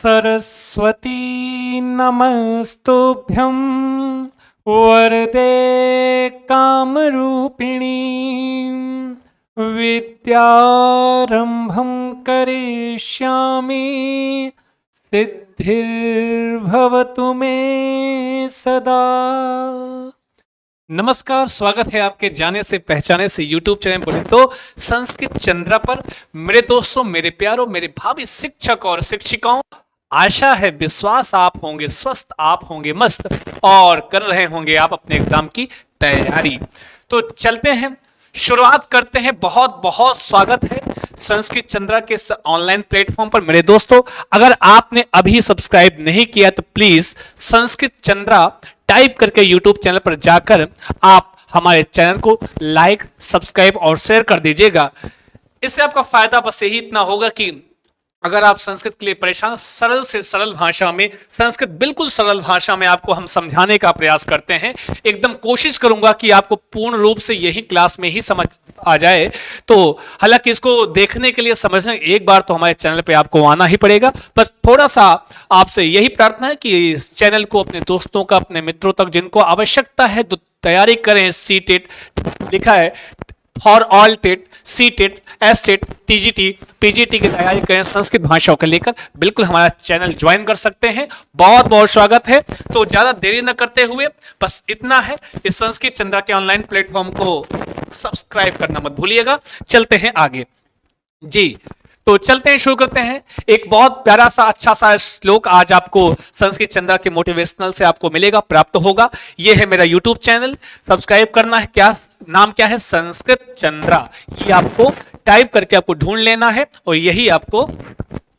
सरस्वती नमस्तुभ्यं वरदे कामरूपिणी विद्यारंभं करिष्यामि सिद्धिर्भवतु मे सदा। नमस्कार, स्वागत है आपके जाने से पहचाने से YouTube चैनल बोले तो संस्कृत चंद्रा पर। मेरे दोस्तों, मेरे प्यारों, मेरे भावी शिक्षक और शिक्षिकाओं, आशा है विश्वास आप होंगे स्वस्थ, आप होंगे मस्त और कर रहे होंगे आप अपने एग्जाम की तैयारी। तो चलते हैं, शुरुआत करते हैं। बहुत बहुत स्वागत है संस्कृत चंद्रा के ऑनलाइन प्लेटफॉर्म पर। मेरे दोस्तों, अगर आपने अभी सब्सक्राइब नहीं किया तो प्लीज संस्कृत चंद्रा टाइप करके YouTube चैनल पर जाकर आप हमारे चैनल को लाइक, सब्सक्राइब और शेयर कर दीजिएगा। इससे आपका फायदा बस यही इतना होगा कि अगर आप संस्कृत के लिए परेशान, सरल से सरल भाषा में, संस्कृत बिल्कुल सरल भाषा में आपको हम समझाने का प्रयास करते हैं। एकदम कोशिश करूंगा कि आपको पूर्ण रूप से यही क्लास में ही समझ आ जाए। तो हालांकि इसको देखने के लिए, समझने एक बार तो हमारे चैनल पे आपको आना ही पड़ेगा। बस थोड़ा सा आपसे यही प्रार्थना है कि इस चैनल को अपने दोस्तों का, अपने मित्रों तक जिनको आवश्यकता है, तो तैयारी करें। सी टेट लिखा है for all TET, C TET, S TET, TGT, PGT की तैयारी करें संस्कृत भाषाओं को लेकर, बिल्कुल हमारा चैनल ज्वाइन कर सकते हैं। बहुत बहुत स्वागत है। तो ज्यादा देरी न करते हुए बस इतना है, इस संस्कृत चंद्रा के ऑनलाइन प्लेटफॉर्म को सब्सक्राइब करना मत भूलिएगा। चलते हैं आगे जी। तो चलते हैं, शुरू करते हैं। एक बहुत प्यारा सा अच्छा सा श्लोक आज आपको संस्कृत चंद्रा के मोटिवेशनल से आपको मिलेगा, प्राप्त होगा। ये है मेरा YouTube चैनल, सब्सक्राइब करना है। क्या नाम क्या है? संस्कृत चंद्रा। ये आपको टाइप करके आपको ढूंढ लेना है और यही आपको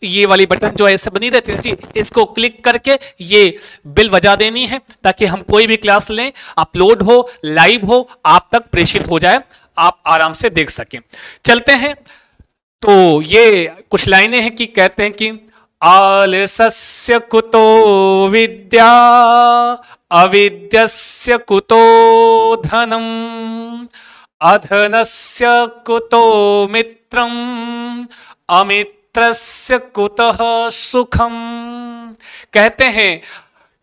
ये वाली बटन जो ऐसे बनी रहती है जी, इसको क्लिक करके ये बिल बजा देनी है ताकि हम कोई भी क्लास लें, अपलोड हो, लाइव हो, आप तक प्रेषित हो जाए, आप आराम से देख सकें। चलते हैं। तो ये कुछ लाइनें हैं कि कहते हैं कि आलसस्य कुतो विद्या अविद्यस्य कुतो धनम अधनस्य कुतो मित्रम अमित्रस्य कुतः सुखम। कहते हैं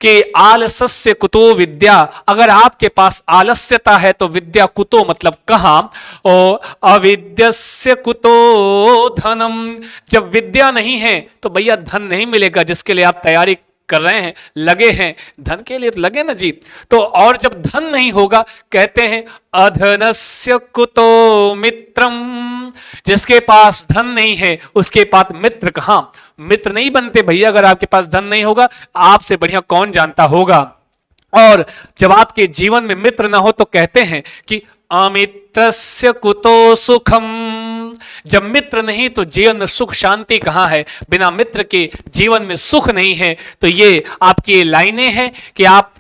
कि आलस्य कुतो विद्या, अगर आपके पास आलस्यता है तो विद्या कुतो मतलब कहां, और अविद्यस्य कुतो धनम, जब विद्या नहीं है तो भैया धन नहीं मिलेगा। जिसके लिए आप तैयारी कर रहे हैं, लगे हैं, धन के लिए तो लगे ना जी। तो और जब धन नहीं होगा, कहते हैं अधनस्य कुतो मित्रम, जिसके पास धन नहीं है उसके पास मित्र कहां, मित्र नहीं बनते भैया। अगर आपके पास धन नहीं होगा, आपसे बढ़िया कौन जानता होगा। और जब आपके जीवन में मित्र ना हो तो कहते हैं कि अमित्रस्य कुतो सुखम, जब मित्र नहीं तो जीवन में सुख शांति कहां है। बिना मित्र के जीवन में सुख नहीं है। तो ये आपकी लाइनें हैं कि आप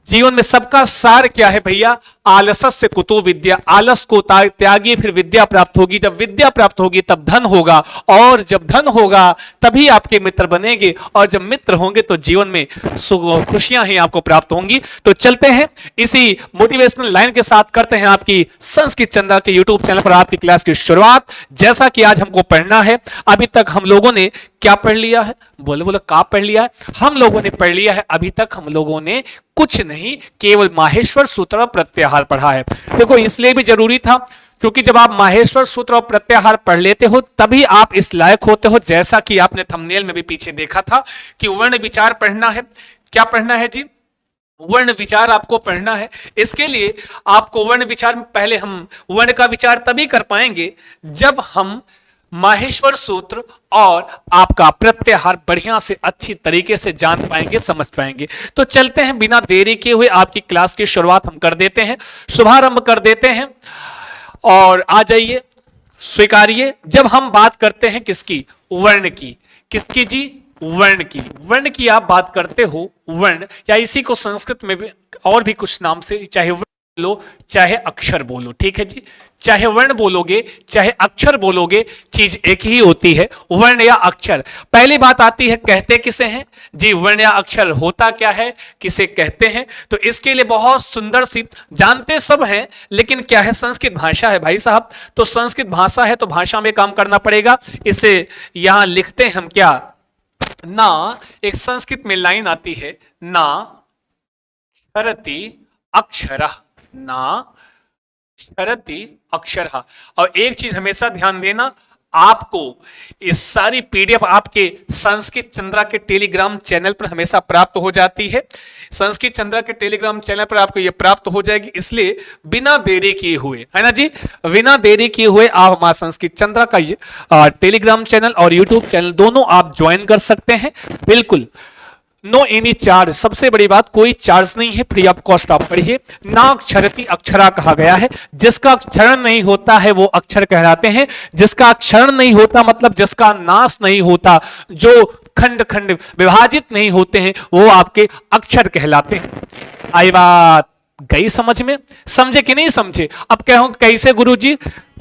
जीवन में सबका सार क्या है भैया? आलस्य कुतो विद्या, आलस को त्यागी फिर विद्या प्राप्त होगी। जब विद्या प्राप्त होगी तब धन होगा, और जब धन होगा तभी आपके मित्र बनेंगे, और जब मित्र होंगे तो जीवन में सुख खुशियां ही आपको प्राप्त होंगी। तो चलते हैं, इसी मोटिवेशनल लाइन के साथ करते हैं आपकी संस्कृत चंद्रा के YouTube चैनल पर आपकी क्लास की शुरुआत। जैसा कि आज हमको पढ़ना है, अभी तक हम लोगों ने क्या पढ़ लिया है? बोले बोले का पढ़ लिया है? हम लोगों ने पढ़ लिया है अभी तक हम लोगों ने कुछ नहीं, केवल माहेश्वर सूत्र और प्रत्याहार पढ़ा है। देखो, इसलिए भी जरूरी था क्योंकि जब आप माहेश्वर सूत्र और प्रत्याहार पढ़ लेते हो तभी आप इस लायक होते हो, जैसा कि आपने थंबनेल में भी पीछे देखा था कि वर्ण विचार पढ़ना है। क्या पढ़ना है जी? वर्ण विचार आपको पढ़ना है। इसके लिए आपको वर्ण विचार में, पहले हम वर्ण का विचार तभी कर पाएंगे जब हम माहेश्वर सूत्र और आपका प्रत्याहार बढ़िया से अच्छी तरीके से जान पाएंगे, समझ पाएंगे। तो चलते हैं, बिना देरी किए हुए आपकी क्लास की शुरुआत हम कर देते हैं, शुभारंभ कर देते हैं। और आ जाइए, स्वीकारिए। जब हम बात करते हैं किसकी? वर्ण की। किसकी जी? वर्ण की। वर्ण की आप बात करते हो, वर्ण, या इसी को संस्कृत में भी और भी कुछ नाम से, चाहे बोलो चाहे अक्षर बोलो, ठीक है जी। चाहे वर्ण बोलोगे चाहे अक्षर बोलोगे, चीज एक ही होती है, वर्ण या अक्षर। पहली बात आती है, कहते किसे हैं जी? वर्ण या अक्षर होता क्या है, किसे कहते हैं? तो इसके लिए बहुत सुंदर सी, जानते सब हैं लेकिन क्या है, संस्कृत भाषा है भाई साहब। तो संस्कृत भाषा है तो भाषा में काम करना पड़ेगा। इसे यहां लिखते हैं हम क्या? ना, एक संस्कृत में लाइन आती है, ना क्षरति अक्षरः, ना क्षरति अक्षरः। और एक चीज हमेशा ध्यान देना, आपको इस सारी पीडीएफ आपके संस्कृत चंद्रा के टेलीग्राम चैनल पर हमेशा प्राप्त हो जाती है। संस्कृत चंद्रा के टेलीग्राम चैनल पर आपको यह प्राप्त हो जाएगी, इसलिए बिना देरी किए हुए, है ना जी, बिना देरी किए हुए आप हमारा संस्कृत चंद्रा का टेलीग्राम चैनल और यूट्यूब चैनल दोनों आप ज्वाइन कर सकते हैं। बिल्कुल नो एनी चार्ज, सबसे बड़ी बात कोई चार्ज नहीं है, फ्री ऑफ कॉस्ट आप पढ़िए। ना क्षरति अक्षरा कहा गया है, जिसका क्षरण नहीं होता है वो अक्षर कहलाते हैं। जिसका क्षरण नहीं होता मतलब जिसका नाश नहीं होता, जो खंड खंड विभाजित नहीं होते हैं, वो आपके अक्षर कहलाते हैं। आई बात गई समझ में? समझे कि नहीं समझे? अब कहो कैसे गुरुजी,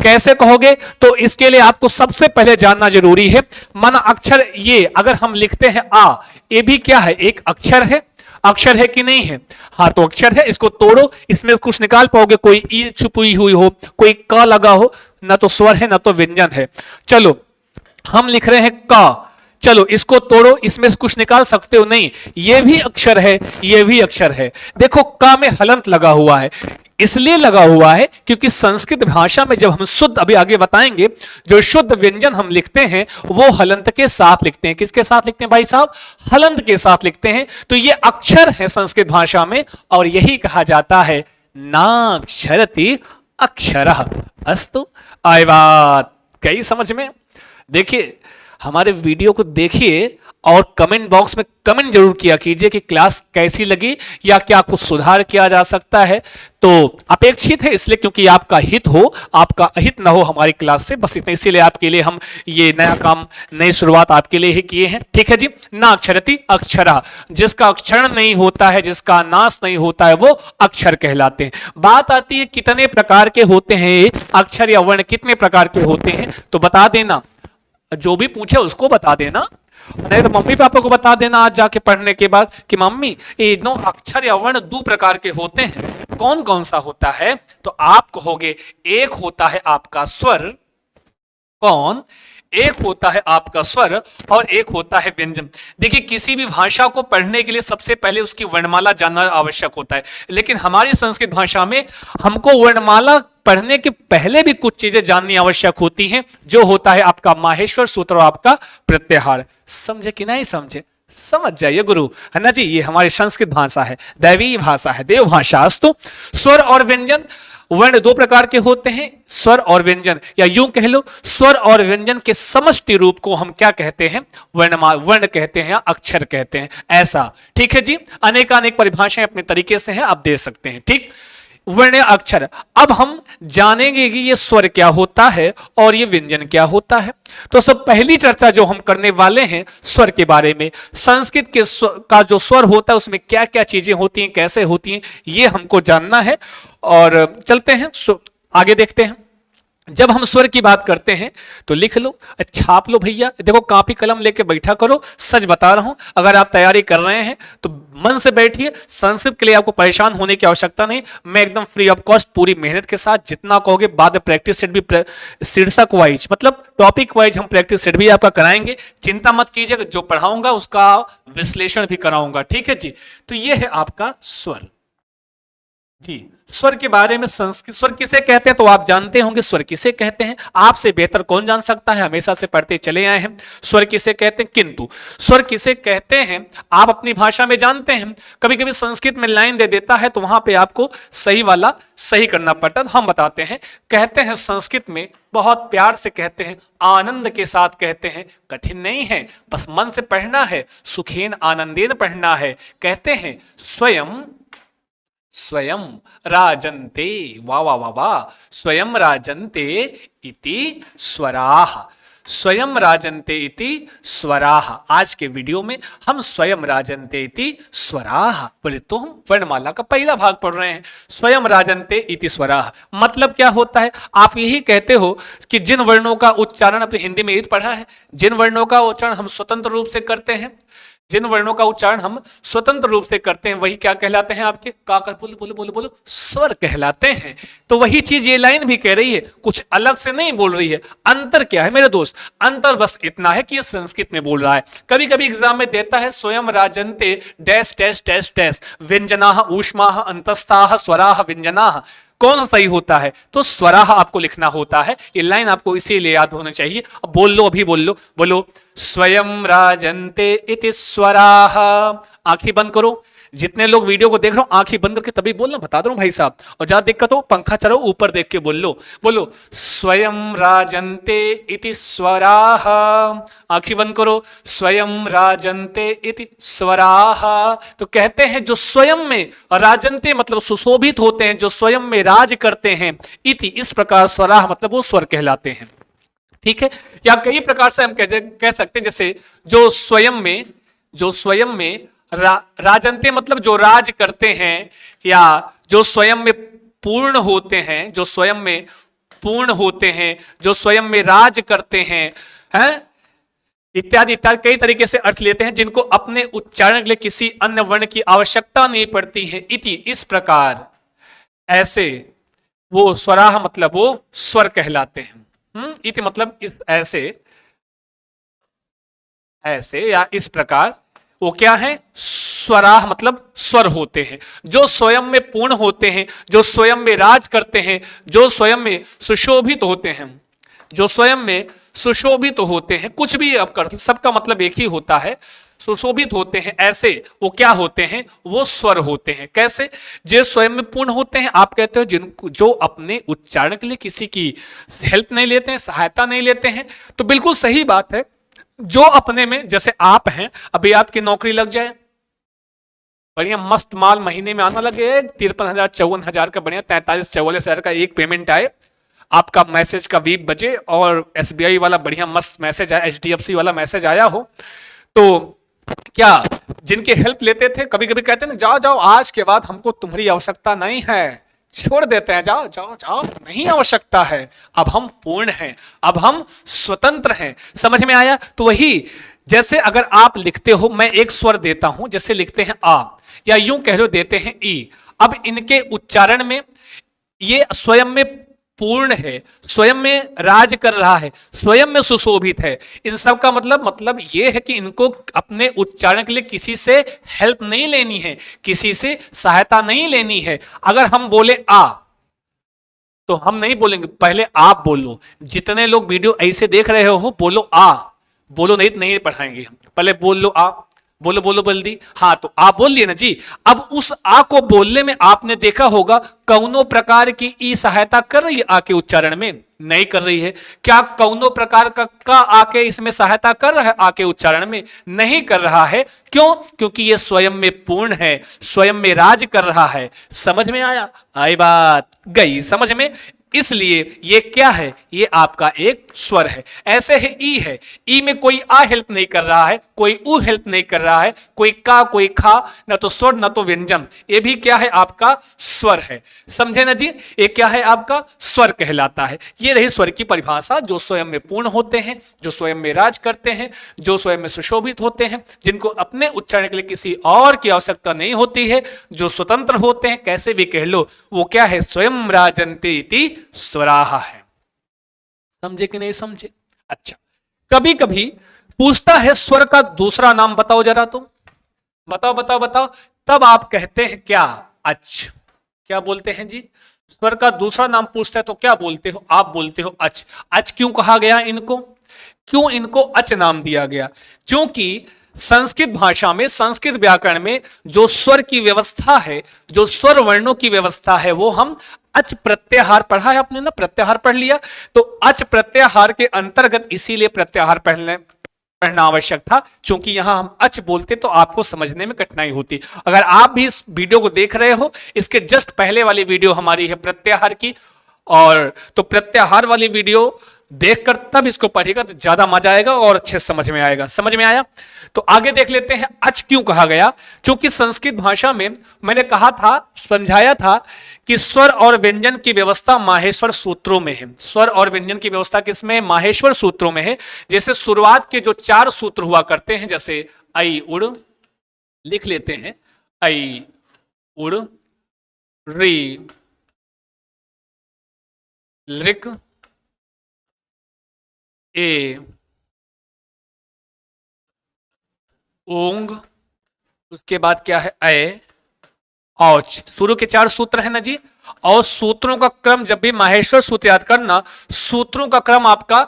कैसे कहोगे? तो इसके लिए आपको सबसे पहले जानना जरूरी है मन अक्षर। ये अगर हम लिखते हैं आ, ये भी क्या है? एक अक्षर है। अक्षर है कि नहीं है? हाँ तो अक्षर है। इसको तोड़ो, इसमें कुछ निकाल पाओगे? कोई ई छुपी हुई हो, कोई क लगा हो, ना तो स्वर है ना तो व्यंजन है। चलो हम लिख रहे हैं क, चलो इसको तोड़ो, इसमें से कुछ निकाल सकते हो? नहीं, ये भी अक्षर है, ये भी अक्षर है। देखो क में हलंत लगा हुआ है, इसलिए लगा हुआ है क्योंकि संस्कृत भाषा में जब हम शुद्ध, अभी आगे बताएंगे, जो शुद्ध व्यंजन हम लिखते हैं वो हलंत के साथ लिखते हैं। किसके साथ लिखते हैं भाई साहब? हलंत के साथ लिखते हैं। तो ये अक्षर है संस्कृत भाषा में, और यही कहा जाता है नाक्षरति अक्षरः। अस्तु, आई बात गई समझ में? देखिए हमारे वीडियो को देखिए और कमेंट बॉक्स में कमेंट जरूर किया कीजिए कि क्लास कैसी लगी या क्या कुछ सुधार किया जा सकता है। तो अपेक्षित है इसलिए क्योंकि आपका हित हो, आपका अहित ना हो हमारी क्लास से, बस इतना, इसीलिए आपके लिए हम ये नया काम, नई शुरुआत आपके लिए ही किए हैं। ठीक है जी। ना अक्षरति अक्षरा, जिसका अक्षर नहीं होता है, जिसका नाश नहीं होता है, वो अक्षर कहलाते हैं। बात आती है कितने प्रकार के होते हैं अक्षर या वर्ण, कितने प्रकार के होते हैं? तो बता देना, जो भी पूछे उसको बता देना, नहीं तो मम्मी पापा को बता देना आज जाके पढ़ने के बाद कि मम्मी ये नो अक्षर या वर्ण दो प्रकार के होते हैं। कौन कौन सा होता है? तो आप कहोगे एक होता है आपका स्वर, कौन? एक होता है आपका स्वर और एक होता है व्यंजन। देखिए किसी भी भाषा को पढ़ने के लिए सबसे पहले उसकी वर्णमाला जानना आवश्यक होता है, लेकिन हमारी संस्कृत भाषा में हमको वर्णमाला पढ़ने के पहले भी कुछ चीजें जाननी आवश्यक होती हैं, जो होता है आपका माहेश्वर सूत्र और आपका प्रत्याहार। समझे कि नहीं समझे? समझ जाइए गुरु, है ना जी। ये हमारी संस्कृत भाषा है, दैवीय भाषा है, देव भाषा। अस्तु, स्वर और व्यंजन, वर्ण दो प्रकार के होते हैं, स्वर और व्यंजन, या यूं कह लो स्वर और व्यंजन के समष्टि रूप को हम क्या कहते हैं? वर्ण कहते हैं या अक्षर कहते हैं, ऐसा। ठीक है जी। अनेकानेक परिभाषाएं अपने तरीके से हैं, आप दे सकते हैं। ठीक, वर्ण अक्षर। अब हम जानेंगे कि ये स्वर क्या होता है और ये व्यंजन क्या होता है। तो सब पहली चर्चा जो हम करने वाले हैं स्वर के बारे में, संस्कृत के का जो स्वर होता है उसमें क्या क्या चीजें होती हैं, कैसे होती हैं, ये हमको जानना है। और चलते हैं आगे देखते हैं। जब हम स्वर की बात करते हैं तो लिख लो, छाप लो भैया, देखो कॉपी कलम लेके बैठा करो। सच बता रहा हूं, अगर आप तैयारी कर रहे हैं तो मन से बैठिए। संस्कृत के लिए आपको परेशान होने की आवश्यकता नहीं, मैं एकदम फ्री ऑफ कॉस्ट पूरी मेहनत के साथ जितना कहोगे, बाद में प्रैक्टिस सेट भी शीर्षक वाइज मतलब टॉपिक वाइज हम प्रैक्टिस सेट भी आपका कराएंगे। चिंता मत कीजिएगा, जो पढ़ाऊंगा उसका विश्लेषण भी कराऊंगा। ठीक है जी। तो यह है आपका स्वर जी। स्वर के बारे में, संस्कृत स्वर किसे कहते हैं तो आप जानते होंगे स्वर किसे कहते हैं, आपसे बेहतर कौन जान सकता है, हमेशा से पढ़ते चले आए हैं स्वर किसे कहते हैं। किंतु स्वर किसे कहते हैं आप अपनी भाषा में जानते हैं, कभी कभी संस्कृत में लाइन दे देता है तो वहां पे आपको सही वाला सही करना पड़ता है। हम बताते हैं, कहते हैं संस्कृत में, बहुत प्यार से कहते हैं, आनंद के साथ कहते हैं, कठिन नहीं है, बस मन से पढ़ना है, सुखेन आनंदेन पढ़ना है। कहते हैं स्वयं स्वयं राजन्ते, वाह वाह वाह वाह, स्वयं राजन्ते इति स्वराः, स्वयं राजन्ते इति स्वराः। आज के वीडियो में हम स्वयं राजन्ते इति स्वराः बोले तो हम वर्णमाला का पहला भाग पढ़ रहे हैं। स्वयं राजन्ते इति स्वराः मतलब क्या होता है? आप यही कहते हो कि जिन वर्णों का उच्चारण अपने हिंदी में पढ़ा है, जिन वर्णों का उच्चारण हम स्वतंत्र रूप से करते हैं, जिन वर्णों का उच्चारण हम स्वतंत्र रूप से करते हैं वही क्या कहलाते हैं आपके, का बोलो बोलो बोलो बोलो, स्वर कहलाते हैं। तो वही चीज ये लाइन भी कह रही है, कुछ अलग से नहीं बोल रही है। अंतर क्या है मेरे दोस्त, अंतर बस इतना है कि ये संस्कृत में बोल रहा है। कभी कभी एग्जाम में देता है स्वयं राजन्ते डैश डैश डैश डैश व्यंजनाः ऊष्माः अंतस्थाः स्वराः व्यंजनाः, कौन सा सही होता है, तो स्वराः आपको लिखना होता है। ये लाइन आपको इसीलिए याद होना चाहिए। अब बोल लो, अभी बोल लो, बोलो स्वयं राजन्ते इति स्वराः। आंखें बंद करो, जितने लोग वीडियो को देख रहे हो आंखें बंद करके तभी बोलना, बता दो भाई साहब। और ज्यादा दिक्कत हो पंखा चलो ऊपर देख के बोल लो, बोलो स्वयं राजन्ते इति स्वराः। आंखें बंद करो, स्वयं राजन्ते इति स्वराः। तो कहते हैं जो स्वयं में, राजन्ते मतलब सुशोभित होते हैं, जो स्वयं में राज करते हैं, इति इस प्रकार स्वराः मतलब वो स्वर कहलाते हैं। ठीक है, या कई प्रकार से हम कह सकते हैं, जैसे जो स्वयं में राजन्ते मतलब जो राज करते हैं, या जो स्वयं में पूर्ण होते हैं, जो स्वयं में पूर्ण होते हैं, जो स्वयं में राज करते हैं, इत्यादि इत्यादि कई तरीके से अर्थ लेते हैं, जिनको अपने उच्चारण के लिए किसी अन्य वर्ण की आवश्यकता नहीं पड़ती है। इति इस प्रकार, ऐसे वो स्वराः मतलब वो स्वर कहलाते हैं। इति मतलब इस ऐसे या इस प्रकार वो क्या है, स्वराः मतलब स्वर होते हैं, जो स्वयं में पूर्ण होते हैं, जो स्वयं में राज करते हैं, जो स्वयं में सुशोभित होते हैं, जो स्वयं में सुशोभित होते हैं। कुछ भी अब कर, सबका मतलब एक ही होता है, सुशोभित होते हैं, ऐसे वो क्या होते हैं, वो स्वर होते हैं। कैसे, जो स्वयं में पूर्ण होते हैं, आप कहते हो जिनको, जो अपने उच्चारण के लिए किसी की हेल्प नहीं लेते हैं, सहायता नहीं लेते हैं। तो बिल्कुल सही बात है, जो अपने में, जैसे आप हैं, अभी आपकी नौकरी लग जाए, बढ़िया मस्त माल महीने में आना लगे 53,000 54,000 का, बढ़िया 43-44,000 का एक पेमेंट आए, आपका मैसेज का बीप बजे और SBI वाला बढ़िया मस्त मैसेज आया, HDFC वाला मैसेज आया हो, तो क्या जिनके हेल्प लेते थे कभी कभी कहते हैं ना, जाओ जाओ आज के बाद हमको तुम्हारी आवश्यकता नहीं है, छोड़ देते हैं, जाओ जाओ जाओ नहीं आवश्यकता है, अब हम पूर्ण हैं, अब हम स्वतंत्र हैं। समझ में आया। तो वही जैसे अगर आप लिखते हो, मैं एक स्वर देता हूं, जैसे लिखते हैं आ, या यूं कह लो देते हैं ई, अब इनके उच्चारण में ये स्वयं में पूर्ण है, स्वयं में राज कर रहा है, स्वयं में सुशोभित है। इन सब का मतलब ये है कि इनको अपने उच्चारण के लिए किसी से हेल्प नहीं लेनी है, किसी से सहायता नहीं लेनी है। अगर हम बोले आ, तो हम नहीं बोलेंगे, पहले आप बोलो। जितने लोग वीडियो ऐसे देख रहे हो बोलो आ, बोलो नहीं पढ़ाएंगे हम, पहले बोल लो आ, बोलो बोलो जल्दी, हाँ तो आप बोल लिए ना जी। अब उस आ को बोलने में आपने देखा होगा कौनो प्रकार की ई सहायता कर रही है आ के उच्चारण में, नहीं कर रही है। क्या कौनो प्रकार का आके इसमें सहायता कर रहा है आ के उच्चारण में, नहीं कर रहा है। क्यों, क्योंकि ये स्वयं में पूर्ण है, स्वयं में राज कर रहा है। समझ में आया, आई बात गई समझ में। इसलिए ये क्या है, ये आपका एक स्वर है। ऐसे ही ई है, ई में कोई आ हेल्प नहीं कर रहा है, कोई उ हेल्प नहीं कर रहा है, कोई का कोई खा, न तो स्वर न तो व्यंजन, ये भी क्या है आपका स्वर है। समझे ना जी, ये क्या है आपका स्वर कहलाता है। ये रही स्वर की परिभाषा, जो स्वयं में पूर्ण होते हैं, जो स्वयं में राज करते हैं, जो स्वयं में सुशोभित होते हैं, जिनको अपने उच्चारण के लिए किसी और की आवश्यकता नहीं होती है, जो स्वतंत्र होते हैं, कैसे भी कह लो, वो क्या है, स्वयं राजन्ते इति स्वराः है। समझे कि नहीं समझे। अच्छा, कभी कभी पूछता है स्वर का दूसरा नाम बताओ जरा, तो बताओ बताओ बताओ, तब आप कहते हैं क्या, अच। क्या बोलते हैं जी, स्वर का दूसरा नाम पूछता है तो क्या बोलते हो, आप बोलते हो अच। अच क्यों कहा गया इनको, क्यों इनको अच नाम दिया गया, क्योंकि संस्कृत भाषा में, संस्कृत व्याकरण में जो स्वर की व्यवस्था है, जो स्वर वर्णों की व्यवस्था है, वो हम अच प्रत्याहार पढ़ा है आपने ना, प्रत्याहार पढ़ लिया। तो अच प्रत्याहार के अंतर्गत इसीलिए प्रत्याहार पढ़ना आवश्यक था, क्योंकि यहां हम अच बोलते तो आपको समझने में कठिनाई होती। अगर आप भी इस वीडियो को देख रहे हो, इसके जस्ट पहले वाली वीडियो हमारी है प्रत्याहार की, और तो प्रत्याहार वाली वीडियो देखकर तब इसको पढ़ेगा तो ज्यादा मजा आएगा और अच्छे समझ में आएगा। समझ में आया। तो आगे देख लेते हैं अच क्यों कहा गया। क्योंकि संस्कृत भाषा में मैंने कहा था, समझाया था कि स्वर और व्यंजन की व्यवस्था माहेश्वर सूत्रों में है। स्वर और व्यंजन की व्यवस्था किसमें है, माहेश्वर सूत्रों में है। जैसे शुरुआत के जो 4 सूत्र हुआ करते हैं, जैसे ऐ उड़, लिख लेते हैं, ऐ उड़, री लिक, ए ओंग, उसके बाद क्या है ऐ औच। शुरू के 4 सूत्र है ना जी। और सूत्रों का क्रम, जब भी माहेश्वर सूत्र याद करना, सूत्रों का क्रम आपका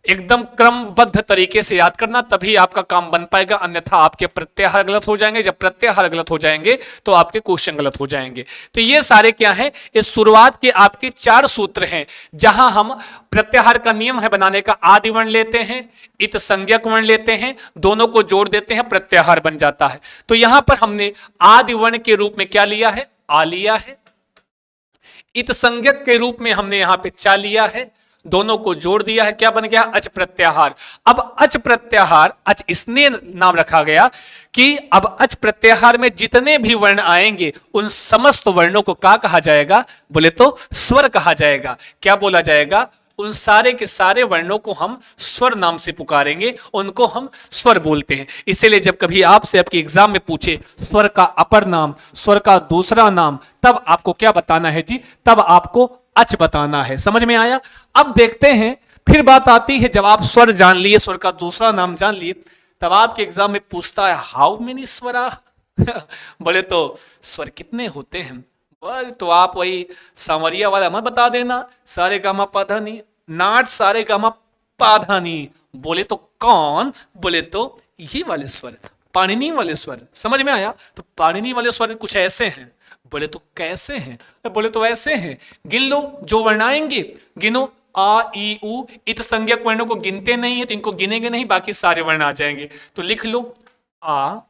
एकदम क्रमबद्ध तरीके से याद करना, तभी आपका काम बन पाएगा, अन्यथा आपके प्रत्याहार गलत हो जाएंगे। जब प्रत्याहार गलत हो जाएंगे तो आपके क्वेश्चन गलत हो जाएंगे। तो ये सारे क्या है, इस शुरुआत के आपके 4 सूत्र हैं, जहां हम प्रत्याहार का नियम है बनाने का, आदि वर्ण लेते हैं, इत संज्ञक वर्ण लेते हैं, दोनों को जोड़ देते हैं, प्रत्याहार बन जाता है। तो यहां पर हमने आदि वर्ण के रूप में क्या लिया है, आ लिया है। इत संज्ञक के रूप में हमने यहां पे चा लिया है, दोनों को जोड़ दिया है, क्या बन गया, अच प्रत्याहार। अब अच प्रत्याहार, अच इसने नाम रखा गया कि अब अच प्रत्याहार में जितने भी वर्ण आएंगे उन समस्त वर्णों को क्या कहा जाएगा, बोले तो स्वर कहा जाएगा। क्या बोला जाएगा, उन सारे के सारे वर्णों को हम स्वर नाम से पुकारेंगे, उनको हम स्वर बोलते हैं। इसीलिए जब कभी आपसे आपके एग्जाम में पूछे स्वर का अपर नाम, स्वर का दूसरा नाम, तब आपको क्या बताना है जी, तब आपको अच बताना है। समझ में आया। अब देखते हैं, फिर बात आती है, जब आप स्वर जान लिए, स्वर का दूसरा नाम जान लिए, तब आपके एग्जाम में पूछता है हाउ मेनी स्वरा बोले तो स्वर कितने होते हैं, तो आप वही सांवरिया वाला मत बता देना, सारे गामा पाधानी, नाट सारे गामा पाधानी, बोले तो कौन, बोले तो ये वाले स्वर, पाणिनि वाले स्वर। समझ में आया। तो पाणिनि वाले स्वर कुछ ऐसे हैं, बोले तो कैसे हैं, बोले तो ऐसे हैं। गिन लो जो वर्ण आएंगे, गिनो, आ ई उ, इत संज्ञक वर्णों को गिनते नहीं है तो इनको गिनेंगे नहीं, बाकी सारे वर्ण आ जाएंगे। तो लिख लो, आ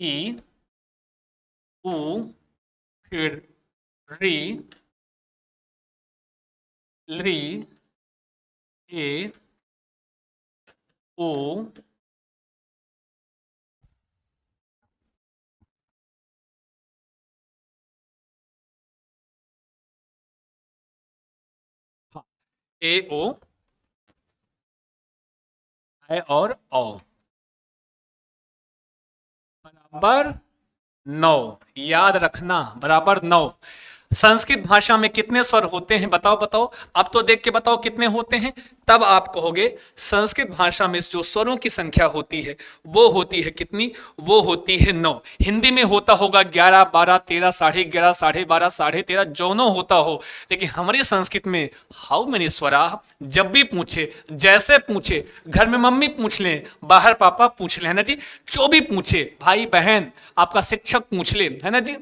ई उ, फिर री, ली, ए ओ, ए ओ, ऐ और औ, बराबर 9। याद रखना, बराबर 9। संस्कृत भाषा में कितने स्वर होते हैं, बताओ बताओ। अब तो देख के बताओ कितने होते हैं, तब आप कहोगे। संस्कृत भाषा में जो स्वरों की संख्या होती है वो होती है कितनी, वो होती है 9। हिंदी में होता होगा 11, 12, 13, 11.5, 12.5, 13.5, जो नो होता हो, लेकिन हमारी संस्कृत में हाउ मेनी स्वरा, जब भी पूछे, जैसे पूछे, घर में मम्मी पूछ लें, बाहर पापा पूछ लें, है ना जी, जो भी पूछे, भाई बहन, आपका शिक्षक पूछ ले, है ना जी,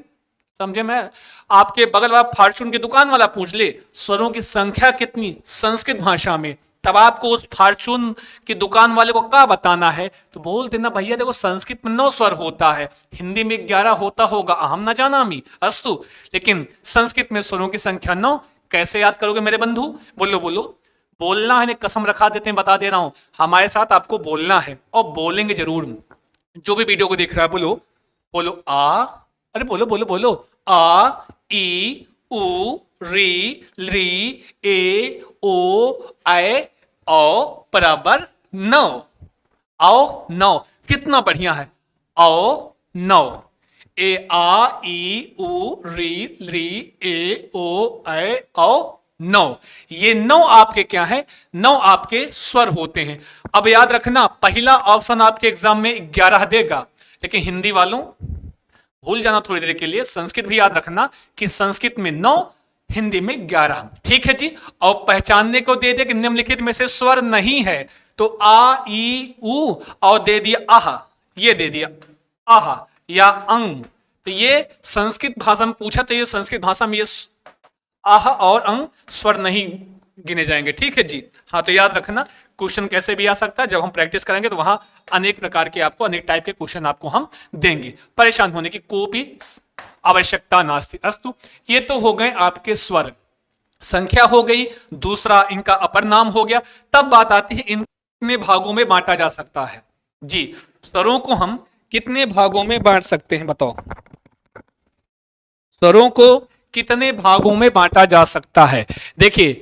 समझे में, आपके बगल वाला फार्चून की दुकान वाला पूछ ले स्वरों की संख्या कितनी संस्कृत भाषा में, तब आपको उस फार्चून की दुकान वाले को क्या बताना है, तो बोल देना भैया देखो संस्कृत में 9 स्वर होता है, हिंदी में 11 होता होगा, अहम न जानामि अस्तु, लेकिन संस्कृत में स्वरों की संख्या 9। कैसे याद करोगे मेरे बंधु, बोलो बोलो। बोलना है, कसम रखा देते हैं, बता दे रहा हूं, हमारे साथ आपको बोलना है और बोलेंगे जरूर। जो भी वीडियो को देख रहा है बोलो, बोलो आ, अरे बोलो बोलो बोलो, आ ई उ री ली ए ओ ऐ औ, बराबर 9। आओ 9, कितना बढ़िया है, आओ 9। ए आ ई उ री ली ए ओ ऐ औ 9। ये 9 आपके क्या है, 9 आपके स्वर होते हैं। अब याद रखना, पहला ऑप्शन आपके एग्जाम में 11 देगा, लेकिन हिंदी वालों भूल जाना थोड़ी देर के लिए, संस्कृत भी याद रखना कि संस्कृत में 9, हिंदी में 11। ठीक है जी। और पहचानने को दे दे कि निम्नलिखित में से स्वर नहीं है, तो आ ई उ, और दे दिया आह, ये दे दिया आह या अंग, तो ये संस्कृत भाषा में पूछा, तो ये संस्कृत भाषा में ये आह और अंग स्वर नहीं गिने जाएंगे। ठीक है जी। हाँ, तो याद रखना, क्वेश्चन कैसे भी आ सकता है, जब हम प्रैक्टिस करेंगे तो वहां अनेक प्रकार के आपको, अनेक टाइप के क्वेश्चन आपको हम देंगे, परेशान होने की कोई भी आवश्यकता नास्ति। अस्तु, ये तो हो गए आपके स्वर, संख्या हो गई, दूसरा इनका अपर नाम हो गया। तब बात आती है इन कितने भागों में बांटा जा सकता है जी, स्वरों को हम कितने भागों में बांट सकते हैं, बताओ। स्वरों को कितने भागों में बांटा जा सकता है। देखिए,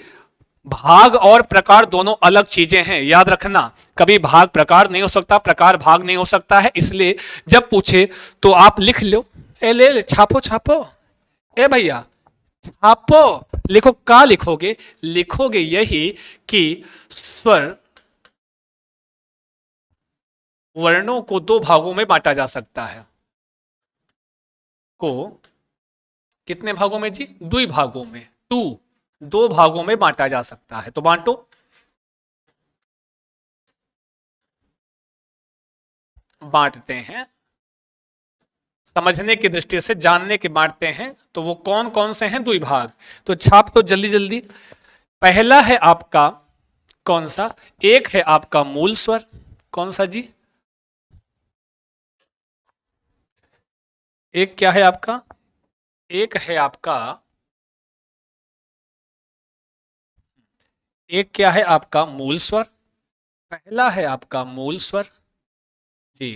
भाग और प्रकार दोनों अलग चीजें हैं, याद रखना। कभी भाग प्रकार नहीं हो सकता, प्रकार भाग नहीं हो सकता है। इसलिए जब पूछे तो आप लिख लो, ए ले छापो छापो, ए भैया छापो, लिखो। क्या लिखोगे? लिखोगे यही कि स्वर वर्णों को दो भागों में बांटा जा सकता है। को कितने भागों में जी? दो भागों में, दो भागों में बांटा जा सकता है। तो बांटो, बांटते हैं समझने की दृष्टि से, जानने के बांटते हैं। तो वो कौन कौन से हैं द्विभाग? तो छाप तो जल्दी जल्दी। पहला है आपका कौन सा? एक है आपका मूल स्वर। कौन सा जी? एक क्या है आपका? एक है आपका, एक क्या है आपका? मूल स्वर। पहला है आपका मूल स्वर जी।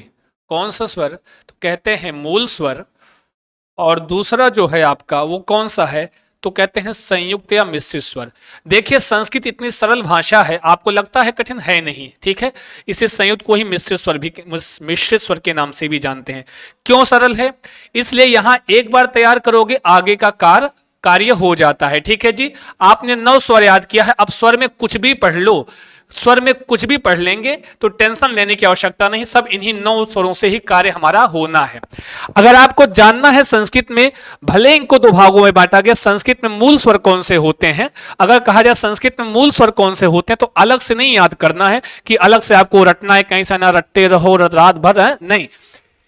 कौन सा स्वर? तो कहते हैं मूल स्वर। और दूसरा जो है आपका वो कौन सा है? तो कहते हैं संयुक्त या मिश्रित स्वर। देखिए संस्कृत इतनी सरल भाषा है, आपको लगता है कठिन, है नहीं, ठीक है। इसे संयुक्त को ही मिश्रित स्वर भी, मिश्रित स्वर के नाम से भी जानते हैं। क्यों सरल है? इसलिए यहां एक बार तैयार करोगे आगे का कार्य हो जाता है, ठीक है जी। आपने 9 स्वर याद किया है, अब स्वर में कुछ भी पढ़ लो, स्वर में कुछ भी पढ़ लेंगे तो टेंशन लेने की आवश्यकता नहीं, सब इन्हीं 9 स्वरों से ही कार्य हमारा होना है। अगर आपको जानना है संस्कृत में, भले इनको दो भागों में बांटा गया, संस्कृत में मूल स्वर कौन से होते हैं, अगर कहा जाए संस्कृत में मूल स्वर कौन से होते हैं, तो अलग से नहीं याद करना है कि अलग से आपको रटना है, कहीं से ना रटते रहो रात भर, है नहीं।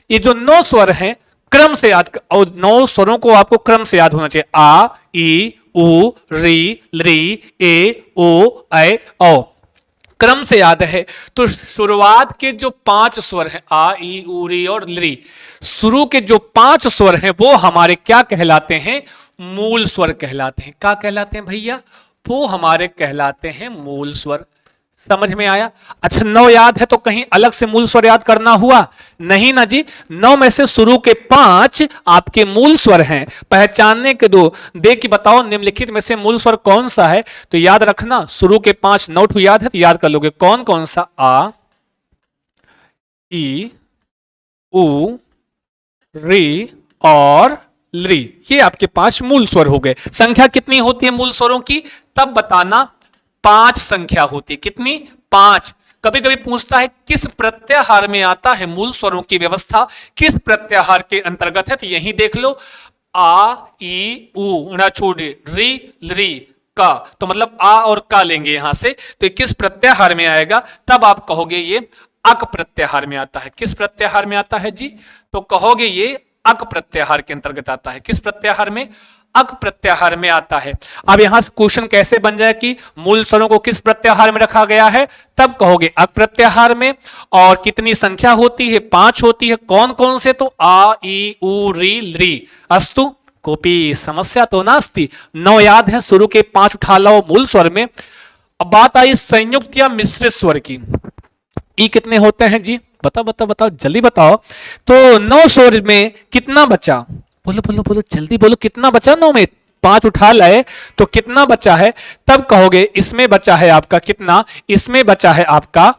ये जो 9 स्वर हैं क्रम से याद, और 9 स्वरों को आपको क्रम से याद होना चाहिए। आ, ई, उ, री, लृ, ए, ओ, ऐ, औ, क्रम से याद है। तो शुरुआत के जो 5 स्वर हैं, आ, ई, उ, री और लृ, शुरू के जो 5 स्वर हैं वो हमारे क्या कहलाते हैं? मूल स्वर कहलाते हैं। क्या कहलाते हैं भैया? वो हमारे कहलाते हैं मूल स्वर। समझ में आया? अच्छा 9 याद है तो कहीं अलग से मूल स्वर याद करना हुआ नहीं ना जी। 9 में से शुरू के 5 आपके मूल स्वर हैं, पहचानने के दो। दे कि बताओ निम्नलिखित में से मूल स्वर कौन सा है? तो याद रखना शुरू के 5 9 ठो याद है तो याद कर लोगे। कौन कौन सा? आ, ई, उ, री और लृ, ये आपके 5 मूल स्वर हो गए। संख्या कितनी होती है मूल स्वरों की? तब बताना 5 संख्या होती है। कितनी? 5। कभी कभी पूछता है किस प्रत्याहार में आता है मूल स्वरों की व्यवस्था, किस प्रत्याहार के अंतर्गत है? तो यही देख लो, आ, ई, उ ना छोड़े, री, लृ, का, तो मतलब आ और का लेंगे यहां से, तो ये किस प्रत्याहार में आएगा? तब आप कहोगे ये अक प्रत्याहार में आता है। किस प्रत्याहार में आता है जी? तो कहोगे ये अक प्रत्याहार के अंतर्गत आता है। किस प्रत्याहार में? अक प्रत्याहार में आता है। अब यहां से क्वेश्चन कैसे बन जाए कि मूल स्वरों को किस प्रत्याहार में रखा गया है? तब कहोगे अक प्रत्याहार में। और कितनी संख्या होती है? 5 होती है। कौन कौन से? तो आ, ई, उ, री, लृ। अस्तु कोपी समस्या तो नास्ति। 9 याद है, शुरू के 5 उठा लो मूल स्वर में। अब बात आई संयुक्त या मिश्रित स्वर की। ई कितने होते हैं जी? बताओ बताओ बताओ, जल्दी बताओ। तो 9 स्वर में कितना बचा? बोलो बोलो बोलो, जल्दी बोलो, कितना बचा? 9 में 5 उठा लाए तो कितना बचा है? तब कहोगे इसमें बचा है आपका कितना? इसमें बचा है आपका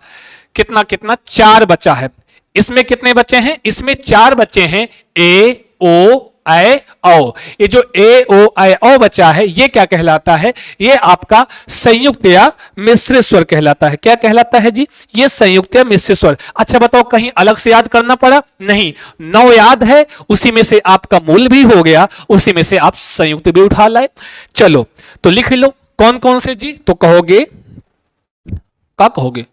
कितना कितना? 4 बचा है। इसमें कितने बचे हैं? इसमें 4 बचे हैं। ए, ओ, ऐ, औ। ये जो ए, ओ, ऐ, औ बचा है ये क्या कहलाता है? ये आपका संयुक्त या मिश्रित स्वर कहलाता है। क्या कहलाता है जी? ये संयुक्त या मिश्रित स्वर। अच्छा बताओ कहीं अलग से याद करना पड़ा? नहीं, 9 याद है, उसी में से आपका मूल भी हो गया, उसी में से आप संयुक्त भी उठा लाए। चलो तो लिख लो कौन कौन से जी? तो कहोगे, क्या कहोगे?